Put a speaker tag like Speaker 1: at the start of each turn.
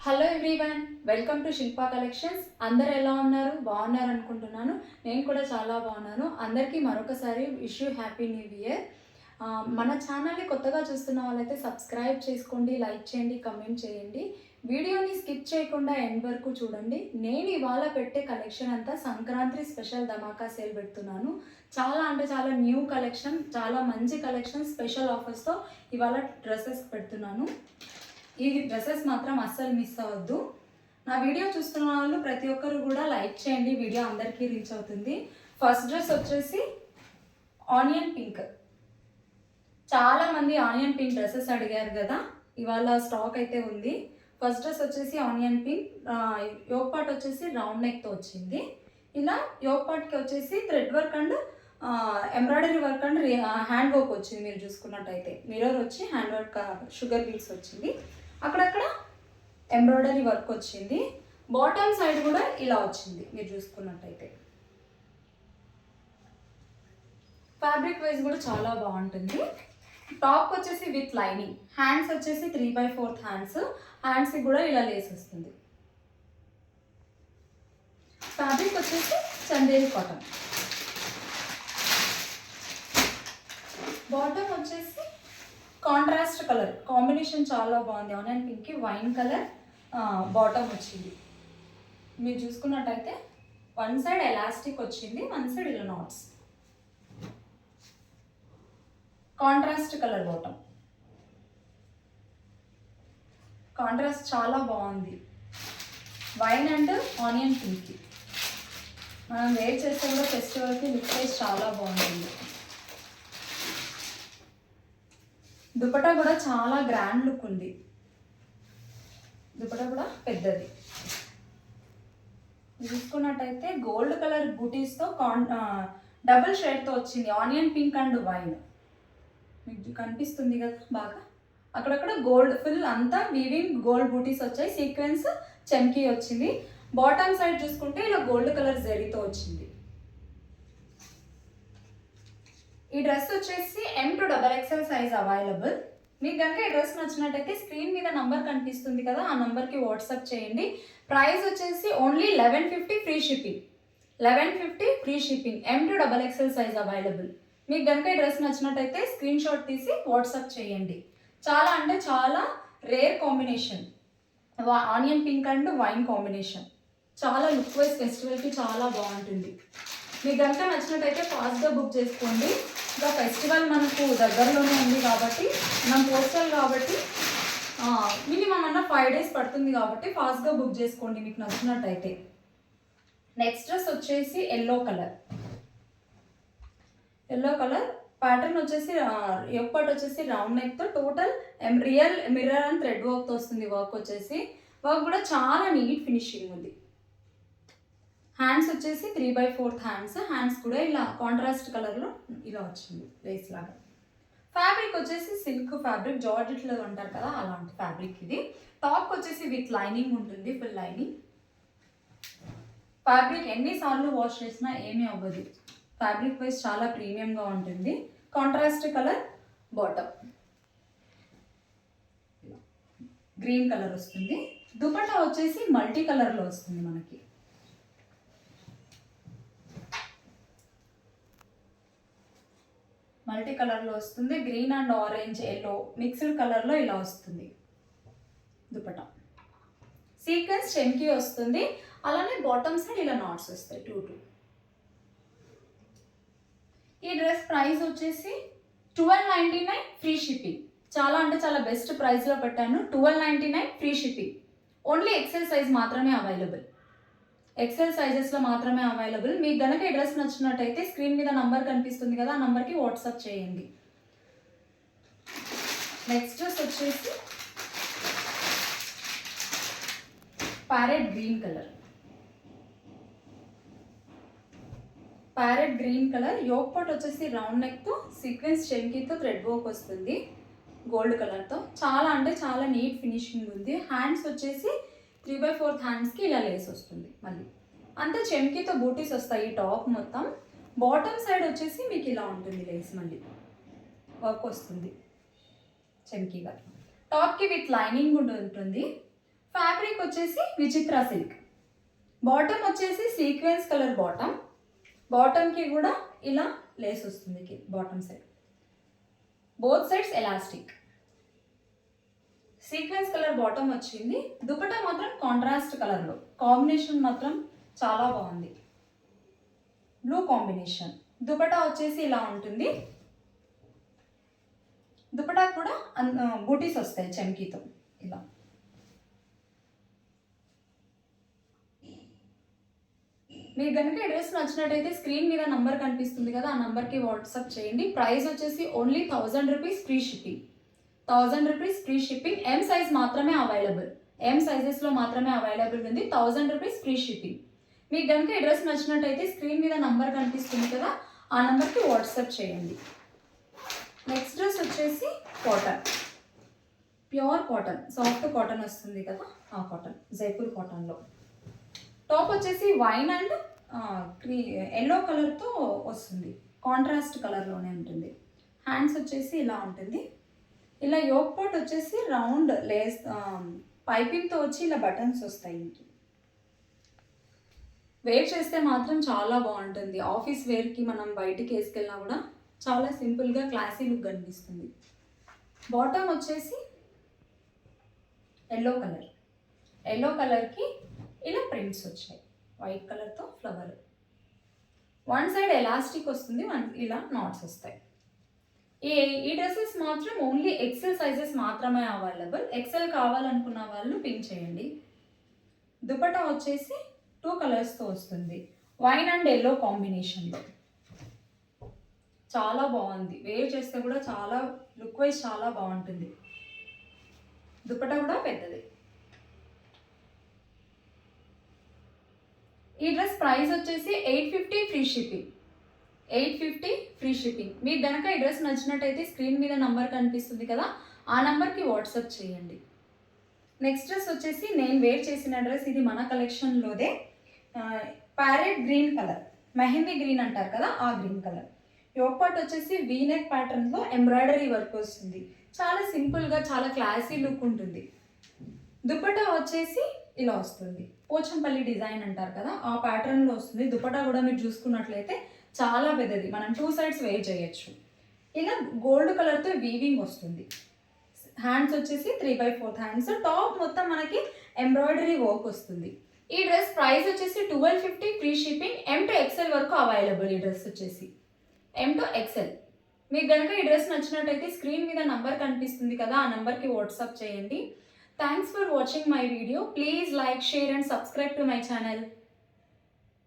Speaker 1: Hello everyone, welcome to Shilpa collections. అందరు ఎలా ఉన్నారు? బాగున్నారు అనుకుంటున్నాను. నేను కూడా చాలా బాగున్నాను. అందరికీ మరొకసారి wish you happy new year. మన ఛానల్ని కొత్తగా చూస్తున్న వాళ్ళైతే సబ్స్క్రైబ్ చేసుకోండి, లైక్ చేయండి, కమెంట్ చేయండి. వీడియోని స్కిప్ చేయకుండా ఎండ్ వరకు చూడండి. నేను ఇవాళ పెట్టే కలెక్షన్ అంతా సంక్రాంతి స్పెషల్ ధమాకా సేల్ పెడుతున్నాను. చాలా అంటే చాలా న్యూ కలెక్షన్, చాలా మంచి కలెక్షన్, స్పెషల్ ఆఫర్స్తో ఇవాళ డ్రెస్సెస్ పెడుతున్నాను. ఈ డ్రెస్సెస్ మాత్రం అస్సలు మిస్ అవ్వద్దు. నా వీడియో చూస్తున్న వాళ్ళు ప్రతి ఒక్కరు కూడా లైక్ చేయండి, వీడియో అందరికీ రీచ్ అవుతుంది. ఫస్ట్ డ్రెస్ వచ్చేసి ఆనియన్ పింక్. చాలామంది ఆనియన్ పింక్ డ్రెస్సెస్ అడిగారు కదా, ఇవాళ స్టాక్ అయితే ఉంది. ఫస్ట్ డ్రెస్ వచ్చేసి ఆనియన్ పింక్, యోక్ పార్ట్ వచ్చేసి రౌండ్ నెక్తో వచ్చింది. ఇలా యోక్ పార్ట్కి వచ్చేసి thread work and embroidery work and hand work వచ్చింది. మీరు చూసుకున్నట్టయితే మిర్రర్ వచ్చి హ్యాండ్ వర్క్, షుగర్ బీడ్స్ వచ్చింది. అక్కడక్కడ ఎంబ్రాయిడరీ వర్క్ వచ్చింది. బాటమ్ సైడ్ కూడా ఇలా వచ్చింది మీరు చూసుకున్నట్టయితే. ఫ్యాబ్రిక్ వైజ్ కూడా చాలా బాగుంటుంది. టాప్ వచ్చేసి విత్ లైనింగ్, హ్యాండ్స్ వచ్చేసి 3/4 హ్యాండ్స్కి కూడా ఇలా లేస్ వస్తుంది. ఫ్యాబ్రిక్ వచ్చేసి చందేరి కాటన్. బాటమ్ వచ్చేసి కాంట్రాస్ట్ కలర్ కాంబినేషన్ చాలా బాగుంది. ఆనియన్ పింక్కి వైన్ కలర్ బాటమ్ వచ్చింది. మీరు చూసుకున్నట్టయితే వన్ సైడ్ ఎలాస్టిక్ వచ్చింది, వన్ సైడ్ ఇలా knots. Contrast colour bottom, contrast చాలా బాగుంది. వైన్ అండ్ ఆనియన్ పింక్కి మనం వేర్ చేస్తే కూడా ఫెస్టివల్కి లుక్ వైజ్ చాలా బాగుంటుంది. దుపట్టా కూడా చాలా గ్రాండ్ లుక్ ఉంది. దుపట్టా కూడా పెద్దది. చూసుకున్నట్టయితే గోల్డ్ కలర్ బూటీస్తో డబుల్ షేడ్తో వచ్చింది. ఆనియన్ పింక్ అండ్ వైన్ మీకు కనిపిస్తుంది కదా బాగా. అక్కడక్కడ గోల్డ్ ఫుల్ అంతా వీవింగ్ గోల్డ్ బూటీస్ వచ్చాయి. సీక్వెన్స్ చెమ్కీ వచ్చింది. బాటమ్ సైడ్ చూసుకుంటే ఇలా గోల్డ్ కలర్ జరీతో వచ్చింది. ఈ డ్రెస్ వచ్చేసి M to XXL size available. మీకు కనుక ఈ డ్రెస్ నచ్చినట్టయితే స్క్రీన్ మీద నంబర్ కనిపిస్తుంది కదా, ఆ నంబర్కి వాట్సాప్ చేయండి. ప్రైస్ వచ్చేసి only 1150 free shipping. 1150 free shipping. M to XXL size available. మీకు కనుక ఈ డ్రెస్ నచ్చినట్టయితే స్క్రీన్ షాట్ తీసి వాట్సాప్ చేయండి. చాలా అంటే చాలా rare combination, onion pink and wine combination. చాలా లుక్ వైజ్ ఫెస్టివల్కి చాలా బాగుంటుంది. మీకు కనుక నచ్చినట్టయితే ఫాస్ట్గా బుక్ చేసుకోండి. ఇంకా ఫెస్టివల్ మనకు దగ్గరలోనే ఉంది కాబట్టి, మనం పోస్టల్ కాబట్టి మినిమం అన్న 5 days పడుతుంది కాబట్టి ఫాస్ట్గా బుక్ చేసుకోండి మీకు నచ్చినట్టయితే. నెక్స్ట్ డ్రెస్ వచ్చేసి yellow colour. Yellow colour pattern వచ్చేసి యోక్ పార్ట్ వచ్చేసి రౌండ్ నెక్తో total real mirror and thread వర్క్తో వస్తుంది. వర్క్ వచ్చేసి వర్క్ కూడా చాలా నీట్ ఫినిషింగ్ ఉంది. హ్యాండ్స్ వచ్చేసి 3/4 హ్యాండ్స్ కూడా ఇలా కాంట్రాస్ట్ కలర్లో ఇలా వచ్చింది లేస్ లాగా. ఫ్యాబ్రిక్ వచ్చేసి సిల్క్ ఫ్యాబ్రిక్, జార్జెట్లో అంటారు కదా అలాంటి ఫ్యాబ్రిక్ ఇది. టాప్ వచ్చేసి విత్ లైనింగ్ ఉంటుంది, ఫుల్ లైనింగ్. ఫ్యాబ్రిక్ ఎన్నిసార్లు వాష్ చేసినా ఏమీ అవ్వదు. ఫ్యాబ్రిక్ వైజ్ చాలా ప్రీమియంగా ఉంటుంది. Contrast colour bottom, green colour వస్తుంది. దుపట్టా వచ్చేసి మల్టీ కలర్లో వస్తుంది మనకి. మల్టీ కలర్లో వస్తుంది. Green and orange yellow mixed కలర్లో ఇలా వస్తుంది దుపట్టా. సీక్వెన్స్ చెమ్కీ వస్తుంది. అలానే బాటమ్ సైడ్ ఇలా నాట్స్ వస్తాయి 2. ఈ డ్రెస్ ప్రైస్ వచ్చేసి 1299 ఫ్రీ షిప్పింగ్. చాలా అంటే చాలా బెస్ట్ ప్రైస్లో పెట్టాను. 1299 free shipping. Only XL size మాత్రమే అవైలబుల్. ఎక్సెల్ సైజెస్లో మాత్రమే అవైలబుల్. మీకు కనుక ఈ డ్రెస్ నచ్చినట్టయితే స్క్రీన్ మీద నంబర్ కనిపిస్తుంది కదా, ఆ నంబర్కి వాట్సాప్ చేయండి. నెక్స్ట్ డ్రెస్ వచ్చేసి parrot green colour. Parrot green colour yoke part వచ్చేసి రౌండ్ నెక్తో సీక్వెన్స్ చెమ్కీతో థ్రెడ్ వర్క్ వస్తుంది గోల్డ్ కలర్తో. చాలా అంటే చాలా నీట్ ఫినిషింగ్ ఉంది. హ్యాండ్స్ వచ్చేసి 3/4 హ్యాండ్స్కి ఇలా లేస్ వస్తుంది. మళ్ళీ అంతా చెమ్కీతో బూటీస్ వస్తాయి టాప్ మొత్తం. బాటమ్ సైడ్ వచ్చేసి మీకు ఇలా ఉంటుంది లేస్, మళ్ళీ వర్క్ వస్తుంది చెమ్కీగా. టాప్కి విత్ లైనింగ్ కూడా ఉంటుంది. ఫ్యాబ్రిక్ వచ్చేసి విచిత్ర సిల్క్. బాటమ్ వచ్చేసి సీక్వెన్స్ కలర్ బాటమ్. బాటమ్కి కూడా ఇలా లేస్ వస్తుంది bottom side. Both sides elastic. Sequence colour bottom వచ్చింది. దుపట్టా మాత్రం కాంట్రాస్ట్ కలర్లో. కాంబినేషన్ మాత్రం చాలా బాగుంది. Blue combination. దుపట్టా వచ్చేసి ఇలా ఉంటుంది. దుపట్టా కూడా బూటీస్ వస్తాయి చమ్కీతో ఇలా. మీకు కనుక ఈ డ్రెస్ నచ్చినట్టయితే స్క్రీన్ మీద నంబర్ కనిపిస్తుంది కదా, ఆ నంబర్కి వాట్సాప్ చేయండి. ప్రైస్ వచ్చేసి only 1000 rupees free shipping. 1000 rupees free shipping. M size మాత్రమే అవైలబుల్. ఎం సైజెస్లో మాత్రమే అవైలబుల్ ఉంది. 1000 రూపీస్ ఫ్రీ షిప్పింగ్. మీకు కనుక ఈ డ్రెస్ నచ్చినట్టయితే స్క్రీన్ మీద నంబర్ కనిపిస్తుంది కదా, ఆ నంబర్కి వాట్సాప్ చేయండి. నెక్స్ట్ డ్రెస్ వచ్చేసి cotton. Pure cotton, soft cotton వస్తుంది కదా, ఆ కాటన్. జైపూర్ కాటన్లో. టాప్ వచ్చేసి వైన్ అండ్ ఎల్లో కలర్తో వస్తుంది. కాంట్రాస్ట్ కలర్లోనే ఉంటుంది. హ్యాండ్స్ వచ్చేసి ఇలా ఉంటుంది. ఇలా యోక్ పాట్ వచ్చేసి రౌండ్ లేస్ పైపింగ్తో వచ్చి ఇలా బటన్స్ వస్తాయి. ఇంటి వేర్ చేస్తే మాత్రం చాలా బాగుంటుంది. ఆఫీస్ వేర్కి మనం బయటికి వేసుకెళ్ళినా కూడా చాలా సింపుల్గా క్లాసీ లుక్ కనిపిస్తుంది. బాటమ్ వచ్చేసి ఎల్లో కలర్. ఎల్లో కలర్కి ఇలా ప్రింట్స్ వచ్చాయి. వైట్ కలర్తో ఫ్లవర్. వన్ సైడ్ ఎలాస్టిక్ వస్తుంది, ఇలా నాట్స్ వస్తాయి. ఈ డ్రెస్సెస్ మాత్రం ఓన్లీ ఎక్సెల్ సైజెస్ మాత్రమే అవైలబుల్. ఎక్సెల్ కావాలనుకున్న వాళ్ళు పిన్ చేయండి. దుపట్టా వచ్చేసి 2 కలర్స్తో వస్తుంది. వైన్ అండ్ ఎల్లో కాంబినేషన్లో. చాలా బాగుంది. వేర్ చేస్తే కూడా చాలా లుక్ వైజ్ చాలా బాగుంటుంది. దుపట్టా కూడా పెద్దది. ఈ డ్రెస్ ప్రైస్ వచ్చేసి 850 ఫ్రీ షిప్పింగ్. 850 free shipping. మీకు కనుక ఈ డ్రెస్ నచ్చినట్టయితే స్క్రీన్ మీద నంబర్ కనిపిస్తుంది కదా, ఆ నంబర్కి వాట్సాప్ చేయండి. నెక్స్ట్ డ్రెస్ వచ్చేసి నేను వేర్ చేసిన డ్రెస్. ఇది మన కలెక్షన్లోదే. Parrot green colour, mehndi green అంటారు కదా, ఆ గ్రీన్ కలర్. యోక్ పార్ట్ వచ్చేసి వీనెక్ ప్యాటర్న్లో ఎంబ్రాయిడరీ వర్క్ వస్తుంది. చాలా సింపుల్గా చాలా క్లాసీ లుక్ ఉంటుంది. దుపట్టా వచ్చేసి ఇలా వస్తుంది. పోచంపల్లి డిజైన్ అంటారు కదా, ఆ ప్యాటర్న్లో వస్తుంది. దుపట్టా కూడా మీరు చూసుకున్నట్లయితే చాలా పెద్దది. మనం 2 సైడ్స్ వేర్ చేయొచ్చు. ఇలా గోల్డ్ కలర్తో వీవింగ్ వస్తుంది. హ్యాండ్స్ వచ్చేసి 3/4 హ్యాండ్స్. టాప్ మొత్తం మనకి ఎంబ్రాయిడరీ వర్క్ వస్తుంది. ఈ డ్రెస్ ప్రైస్ వచ్చేసి 1250 free shipping. M to XL వరకు అవైలబుల్. ఈ డ్రెస్ వచ్చేసి M to XL. మీకు కనుక ఈ డ్రెస్ నచ్చినట్టయితే స్క్రీన్ మీద నంబర్ కనిపిస్తుంది కదా, ఆ నంబర్కి వాట్సాప్ చేయండి. Thanks for watching my video. Please like, share and subscribe to my channel.